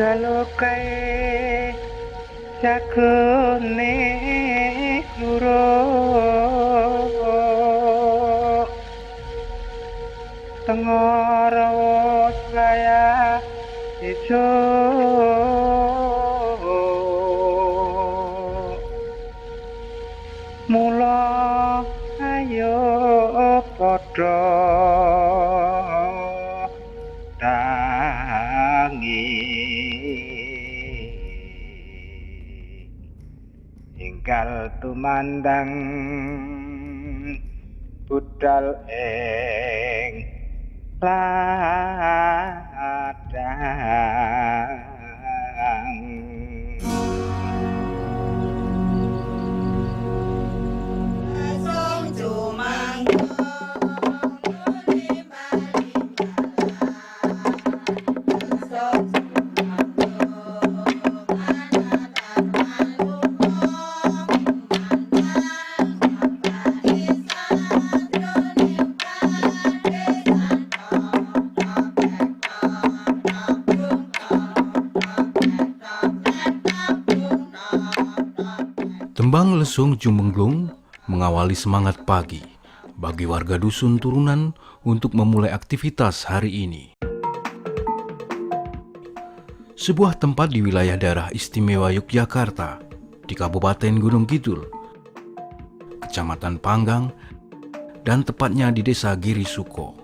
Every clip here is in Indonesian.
Kalokae jagone gluro tengara saya ijo mula ayo padha enggal tumandang budal ing ladang. Tembang Lesung Jumenglung mengawali semangat pagi bagi warga dusun Turunan untuk memulai aktivitas hari ini. Sebuah tempat di wilayah daerah istimewa Yogyakarta, di Kabupaten Gunung Kidul, Kecamatan Panggang, dan tepatnya di Desa Giri Suko.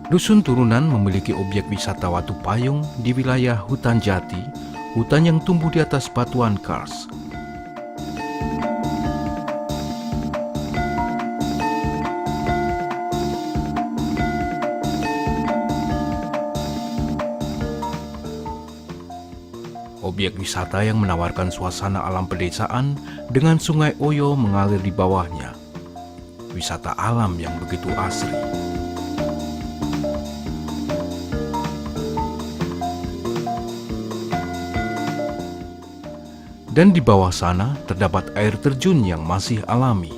Dusun Turunan memiliki objek wisata Watu Payung di wilayah hutan jati, hutan yang tumbuh di atas batuan kars. Objek wisata yang menawarkan suasana alam pedesaan dengan sungai Oyo mengalir di bawahnya. Wisata alam yang begitu asri. Dan di bawah sana terdapat air terjun yang masih alami.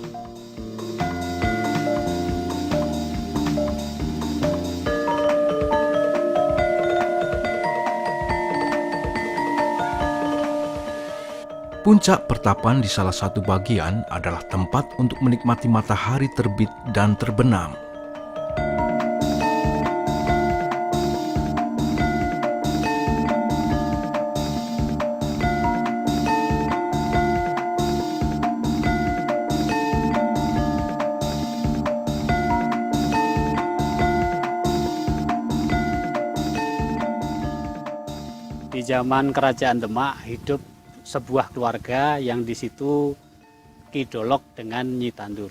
Puncak pertapan di salah satu bagian adalah tempat untuk menikmati matahari terbit dan terbenam. Di zaman Kerajaan Demak hidup sebuah keluarga yang di situ Ki Dolok dengan Nyi Tandur.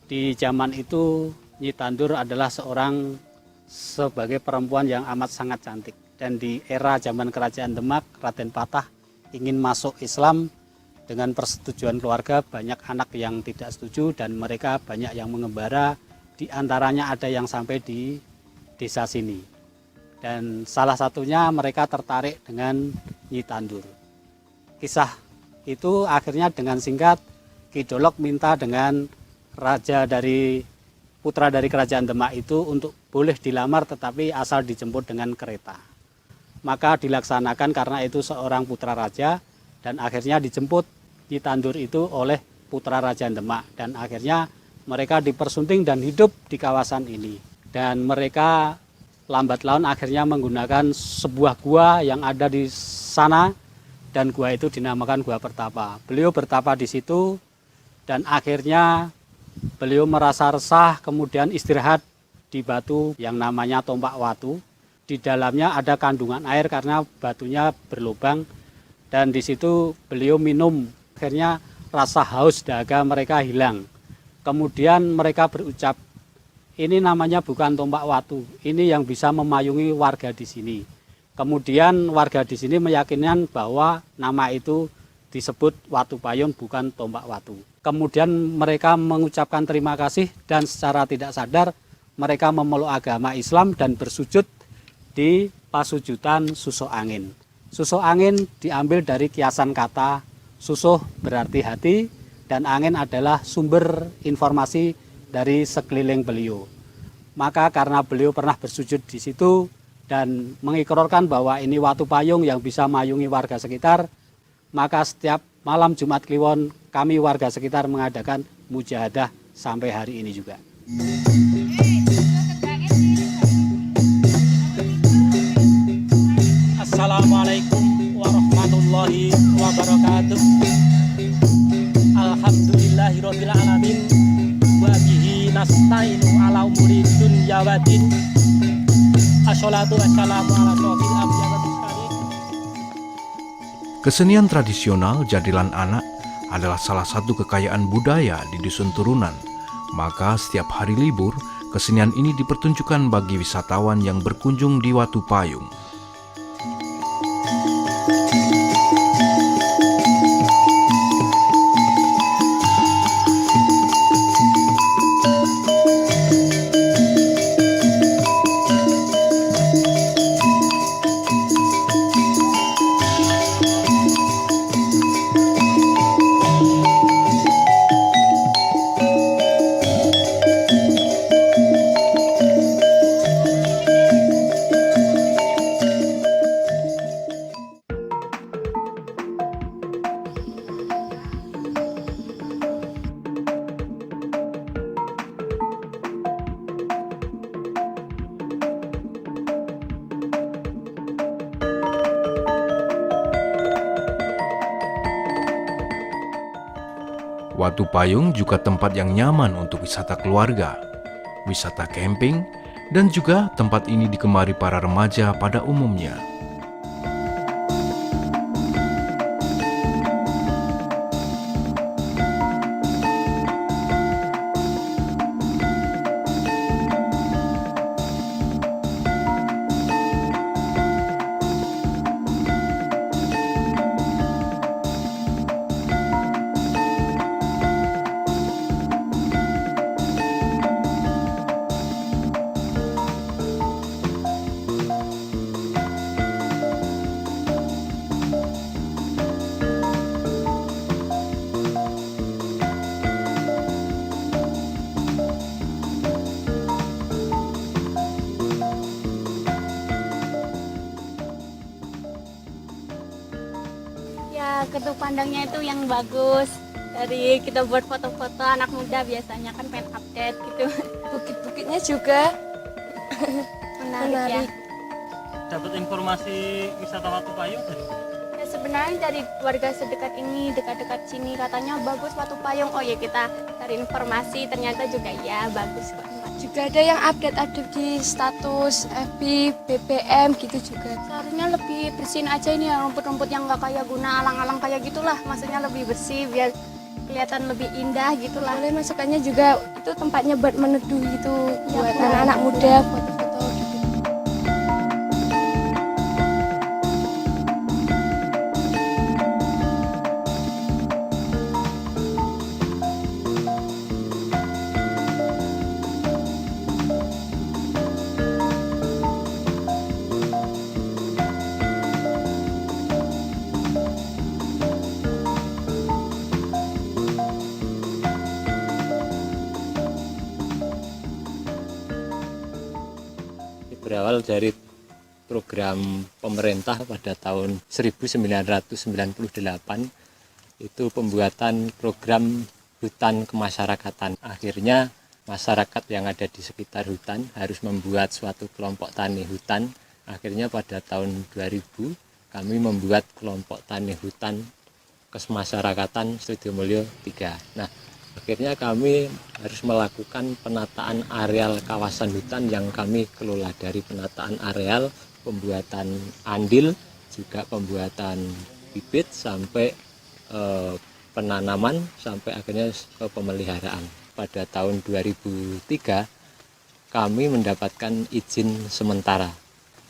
Di zaman itu Nyi Tandur adalah sebagai perempuan yang amat sangat cantik. Dan di era zaman Kerajaan Demak, Raden Patah ingin masuk Islam. Dengan persetujuan keluarga, banyak anak yang tidak setuju dan mereka banyak yang mengembara. Di antaranya ada yang sampai di desa sini. Dan salah satunya mereka tertarik dengan Nyi Tandur. Kisah itu akhirnya dengan singkat Ki Dolok minta dengan putra dari Kerajaan Demak itu untuk boleh dilamar tetapi asal dijemput dengan kereta. Maka dilaksanakan karena itu seorang putra raja dan akhirnya dijemput Nyi Tandur itu oleh putra Raja Demak dan akhirnya mereka dipersunting dan hidup di kawasan ini. Dan mereka lambat laun akhirnya menggunakan sebuah gua yang ada di sana dan gua itu dinamakan Gua Pertapa. Beliau bertapa di situ dan akhirnya beliau merasa resah kemudian istirahat di batu yang namanya Tompak Watu. Di dalamnya ada kandungan air karena batunya berlubang dan di situ beliau minum. Akhirnya rasa haus dahaga mereka hilang. Kemudian mereka berucap, ini namanya bukan Tompak Watu, ini yang bisa memayungi warga di sini. Kemudian warga di sini meyakinkan bahwa nama itu disebut watu payung bukan tombak watu. Kemudian mereka mengucapkan terima kasih dan secara tidak sadar mereka memeluk agama Islam dan bersujud di pasujudan susuh angin. Susuh angin diambil dari kiasan kata, susuh berarti hati, dan angin adalah sumber informasi dari sekeliling beliau. Maka karena beliau pernah bersujud di situ dan mengikrarkan bahwa ini watu payung yang bisa mayungi warga sekitar, maka setiap malam Jumat Kliwon kami warga sekitar mengadakan mujahadah sampai hari ini juga. Assalamualaikum warahmatullahi wabarakatuh. Alhamdulillahirabbil alamin wa bihi nasta'inu ala umuri dunya waddin. Assalatu wassalamu ala sofil anbiya wal mursalin. Kesenian tradisional jadilan anak adalah salah satu kekayaan budaya di Dusun Turunan. Maka setiap hari libur, kesenian ini dipertunjukkan bagi wisatawan yang berkunjung di Watu Payung. Watu Payung juga tempat yang nyaman untuk wisata keluarga, wisata camping, dan juga tempat ini digemari para remaja pada umumnya. Gedung pandangnya itu yang bagus. Dari kita buat foto-foto anak muda biasanya kan pengen update gitu. Bukit-bukitnya juga menarik. Ya. Dapat informasi wisata Watu Payung dari Ya, sebenarnya dari warga sedekat ini, dekat-dekat sini katanya bagus Watu Payung. Oh ya kita cari informasi ternyata juga ya bagus kok. juga ada yang update di status FB, BBM gitu juga. Seharusnya lebih bersihin aja ini ya, rumput-rumput yang nggak kayak guna alang-alang kayak gitulah. Maksudnya lebih bersih biar kelihatan lebih indah gitulah. Boleh masukannya juga itu tempatnya buat meneduh gitu, Ya, buat benar. anak-anak muda foto-foto gitu. Berawal dari program pemerintah pada tahun 1998 itu pembuatan program hutan kemasyarakatan. Akhirnya masyarakat yang ada di sekitar hutan harus membuat suatu kelompok tani hutan. Akhirnya pada tahun 2000 kami membuat kelompok tani hutan kemasyarakatan Studiomulyo 3. Nah, akhirnya kami harus melakukan penataan areal kawasan hutan yang kami kelola, dari penataan areal, pembuatan andil, juga pembuatan bibit sampai penanaman sampai akhirnya ke pemeliharaan. Pada tahun 2003 kami mendapatkan izin sementara.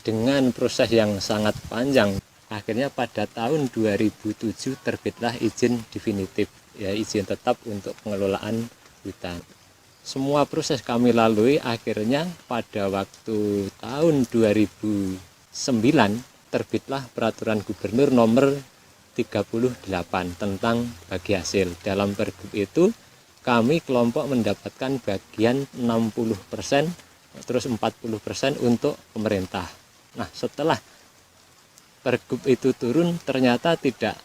Dengan proses yang sangat panjang, Akhirnya pada tahun 2007 terbitlah izin definitif, ya izin tetap untuk pengelolaan hutan. Semua proses kami lalui, akhirnya pada waktu tahun 2009 terbitlah peraturan gubernur nomor 38 tentang bagi hasil. Dalam pergub itu kami kelompok mendapatkan bagian 60%, terus 40% untuk pemerintah. Nah, setelah pergub itu turun, ternyata tidak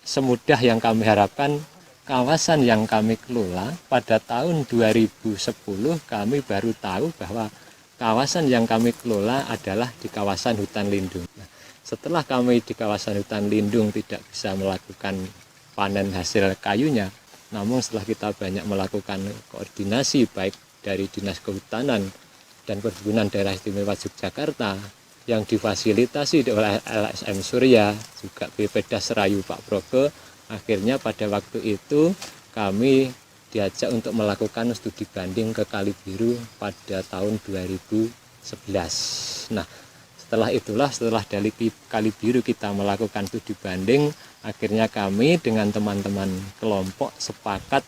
semudah yang kami harapkan. Kawasan yang kami kelola pada tahun 2010 kami baru tahu bahwa kawasan yang kami kelola adalah di kawasan hutan lindung. Nah, setelah kami di kawasan hutan lindung tidak bisa melakukan panen hasil kayunya, namun setelah kita banyak melakukan koordinasi baik dari Dinas Kehutanan dan Perkebunan Daerah Istimewa Yogyakarta yang difasilitasi oleh LSM Surya, juga BPD Serayu Pak Proke, akhirnya pada waktu itu kami diajak untuk melakukan studi banding ke Kali Biru pada tahun 2011. Nah, setelah dari Kali Biru kita melakukan studi banding, akhirnya kami dengan teman-teman kelompok sepakat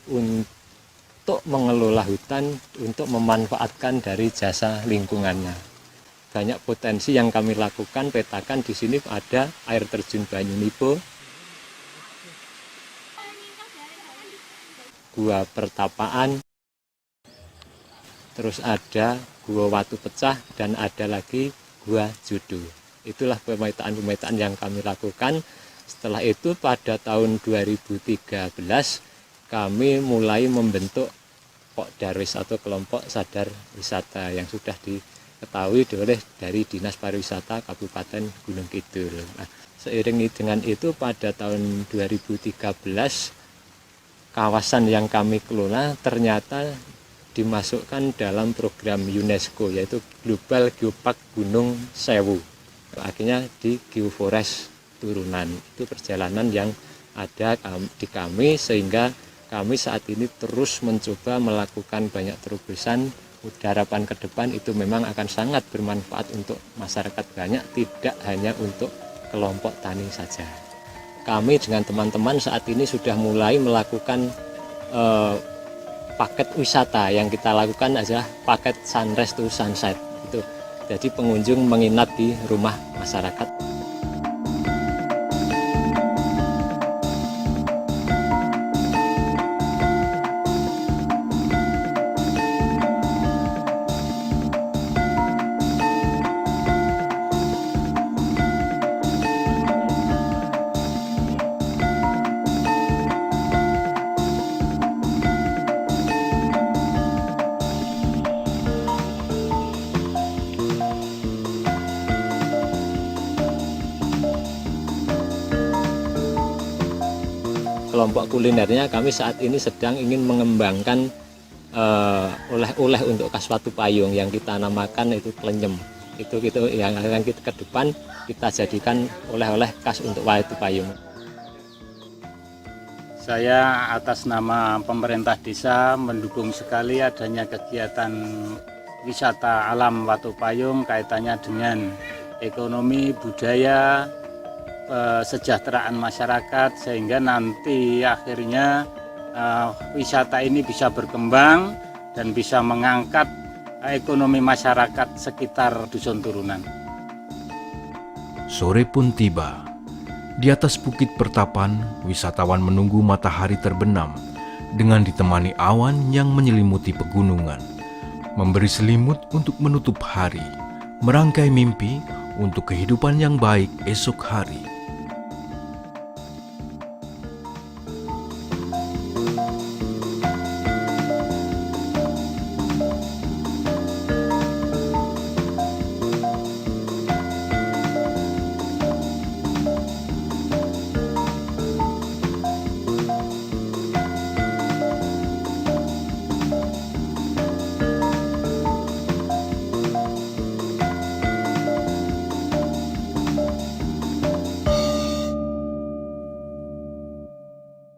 untuk mengelola hutan untuk memanfaatkan dari jasa lingkungannya. Banyak potensi yang kami lakukan, petakan di sini ada air terjun Banyunipo, Gua Pertapaan, terus ada Gua Watu Pecah, dan ada lagi Gua Judo. Itulah pemetaan yang kami lakukan. Setelah itu pada tahun 2013 kami mulai membentuk Pokdarwis atau kelompok sadar wisata yang sudah diketahui oleh dari Dinas Pariwisata Kabupaten Gunung Kidul. Nah, seiring dengan itu pada tahun 2013 kawasan yang kami kelola ternyata dimasukkan dalam program UNESCO, yaitu Global Geopark Gunung Sewu. Akhirnya di Geoforest Turunan. Itu perjalanan yang ada di kami, sehingga kami saat ini terus mencoba melakukan banyak terobosan. Harapan ke depan itu memang akan sangat bermanfaat untuk masyarakat banyak, tidak hanya untuk kelompok tani saja. Kami dengan teman-teman saat ini sudah mulai melakukan paket wisata. Yang kita lakukan adalah paket sunrise to sunset. Itu. Jadi pengunjung menginap di rumah masyarakat. Kelompok kulinernya kami saat ini sedang ingin mengembangkan oleh-oleh untuk khas Watu Payung yang kita namakan itu klenyem. Itu yang akan kita ke depan kita jadikan oleh-oleh khas untuk Watu Payung. Saya atas nama pemerintah desa mendukung sekali adanya kegiatan wisata alam Watu Payung kaitannya dengan ekonomi, budaya, kesejahteraan masyarakat, sehingga nanti akhirnya wisata ini bisa berkembang dan bisa mengangkat ekonomi masyarakat sekitar Dusun Turunan. Sore pun tiba. Di atas Bukit Pertapan, wisatawan menunggu matahari terbenam dengan ditemani awan yang menyelimuti pegunungan, memberi selimut untuk menutup hari, merangkai mimpi untuk kehidupan yang baik esok hari.